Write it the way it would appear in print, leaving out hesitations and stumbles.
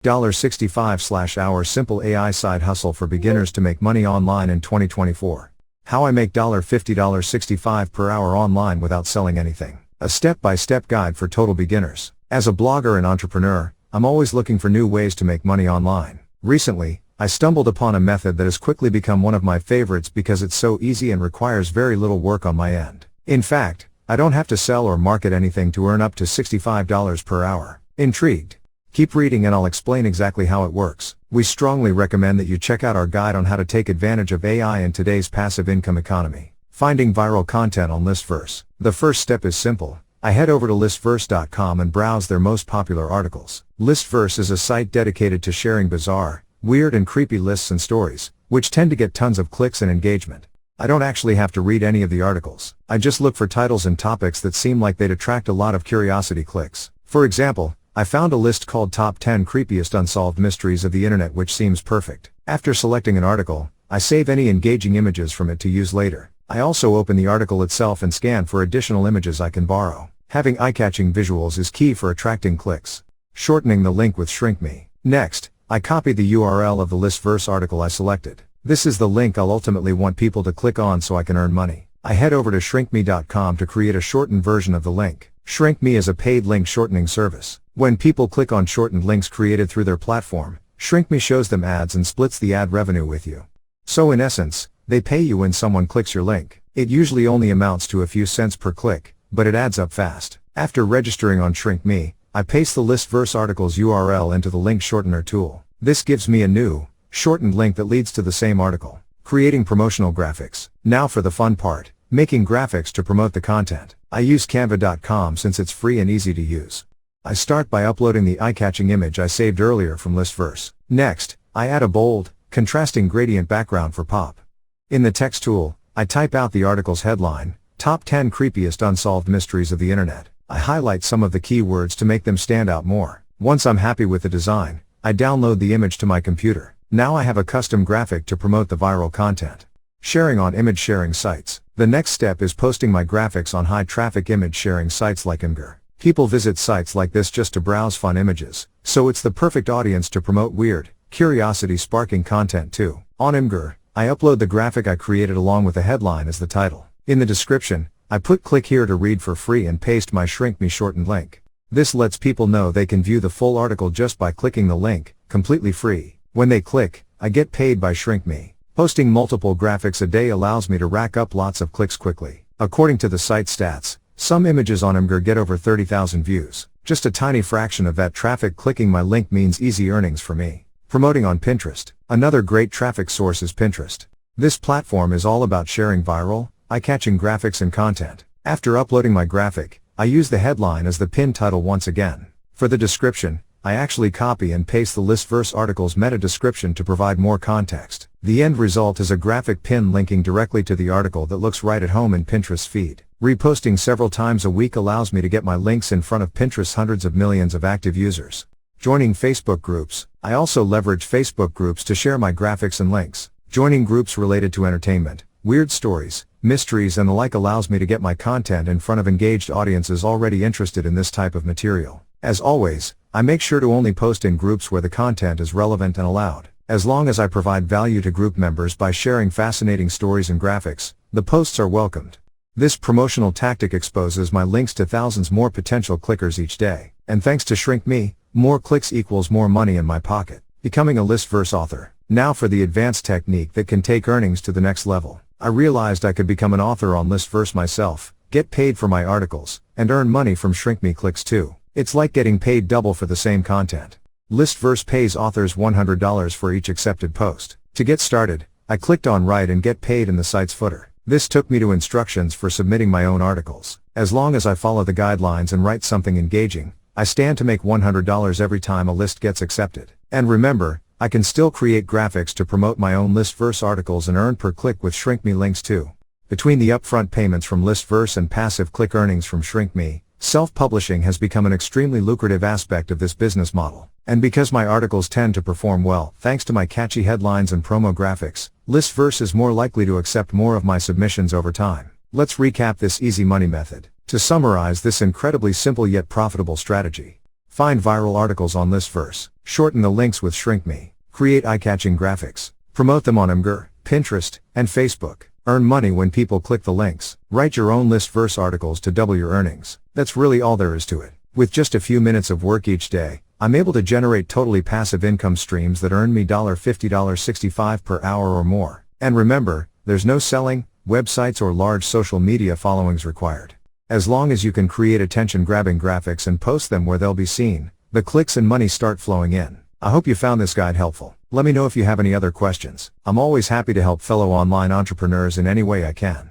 $65/hour simple AI side hustle for beginners to make money online in 2024. How I make $50.65 per hour online without selling anything. A step-by-step guide for total beginners. As a blogger and entrepreneur, I'm always looking for new ways to make money online. Recently, I stumbled upon a method that has quickly become one of my favorites because it's so easy and requires very little work on my end. In fact, I don't have to sell or market anything to earn up to $65 per hour. Intrigued? Keep reading and I'll explain exactly how it works. We strongly recommend that you check out our guide on how to take advantage of AI in today's passive income economy. Finding viral content on Listverse. The first step is simple. I head over to listverse.com and browse their most popular articles. Listverse is a site dedicated to sharing bizarre, weird and creepy lists and stories, which tend to get tons of clicks and engagement. I don't actually have to read any of the articles. I just look for titles and topics that seem like they'd attract a lot of curiosity clicks. For example, I found a list called Top 10 Creepiest Unsolved Mysteries of the Internet, which seems perfect. After selecting an article, I save any engaging images from it to use later. I also open the article itself and scan for additional images I can borrow. Having eye-catching visuals is key for attracting clicks. Shortening the link with ShrinkMe. Next, I copy the URL of the Listverse article I selected. This is the link I'll ultimately want people to click on so I can earn money. I head over to shrinkme.com to create a shortened version of the link. ShrinkMe is a paid link shortening service. When people click on shortened links created through their platform, ShrinkMe shows them ads and splits the ad revenue with you. So in essence, they pay you when someone clicks your link. It usually only amounts to a few cents per click, but it adds up fast. After registering on ShrinkMe, I paste the Listverse article's URL into the link shortener tool. This gives me a new, shortened link that leads to the same article. Creating promotional graphics. Now for the fun part, making graphics to promote the content. I use canva.com since it's free and easy to use. I start by uploading the eye-catching image I saved earlier from Listverse. Next, I add a bold, contrasting gradient background for pop. In the text tool, I type out the article's headline, Top 10 Creepiest Unsolved Mysteries of the Internet. I highlight some of the keywords to make them stand out more. Once I'm happy with the design, I download the image to my computer. Now I have a custom graphic to promote the viral content. Sharing on image sharing sites. The next step is posting my graphics on high-traffic image sharing sites like Imgur. People visit sites like this just to browse fun images, so it's the perfect audience to promote weird, curiosity-sparking content too. On Imgur, I upload the graphic I created along with the headline as the title. In the description, I put "click here to read for free" and paste my ShrinkMe shortened link. This lets people know they can view the full article just by clicking the link, completely free. When they click, I get paid by ShrinkMe. Posting multiple graphics a day allows me to rack up lots of clicks quickly. According to the site stats, some images on Imgur get over 30,000 views. Just a tiny fraction of that traffic clicking my link means easy earnings for me. Promoting on Pinterest. Another great traffic source is Pinterest. This platform is all about sharing viral, eye-catching graphics and content. After uploading my graphic, I use the headline as the pin title once again. For the description, I actually copy and paste the Listverse article's meta description to provide more context. The end result is a graphic pin linking directly to the article that looks right at home in Pinterest's feed. Reposting several times a week allows me to get my links in front of Pinterest's hundreds of millions of active users. Joining Facebook groups. I also leverage Facebook groups to share my graphics and links. Joining groups related to entertainment, weird stories, mysteries and the like allows me to get my content in front of engaged audiences already interested in this type of material. As always, I make sure to only post in groups where the content is relevant and allowed. As long as I provide value to group members by sharing fascinating stories and graphics, the posts are welcomed. This promotional tactic exposes my links to thousands more potential clickers each day. And thanks to ShrinkMe, more clicks equals more money in my pocket. Becoming a Listverse author. Now for the advanced technique that can take earnings to the next level. I realized I could become an author on Listverse myself, get paid for my articles, and earn money from ShrinkMe clicks too. It's like getting paid double for the same content. Listverse pays authors $100 for each accepted post. To get started, I clicked on Write and Get Paid in the site's footer. This took me to instructions for submitting my own articles. As long as I follow the guidelines and write something engaging, I stand to make $100 every time a list gets accepted. And remember, I can still create graphics to promote my own Listverse articles and earn per click with ShrinkMe links too. Between the upfront payments from Listverse and passive click earnings from ShrinkMe, self-publishing has become an extremely lucrative aspect of this business model. And because my articles tend to perform well, thanks to my catchy headlines and promo graphics, Listverse is more likely to accept more of my submissions over time. Let's recap this easy money method. To summarize this incredibly simple yet profitable strategy. Find viral articles on Listverse. Shorten the links with ShrinkMe. Create eye-catching graphics. Promote them on Imgur, Pinterest, and Facebook. Earn money when people click the links. Write your own Listverse articles to double your earnings. That's really all there is to it. With just a few minutes of work each day, I'm able to generate totally passive income streams that earn me $50, $65 per hour or more. And remember, there's no selling, websites or large social media followings required. As long as you can create attention-grabbing graphics and post them where they'll be seen, the clicks and money start flowing in. I hope you found this guide helpful. Let me know if you have any other questions. I'm always happy to help fellow online entrepreneurs in any way I can.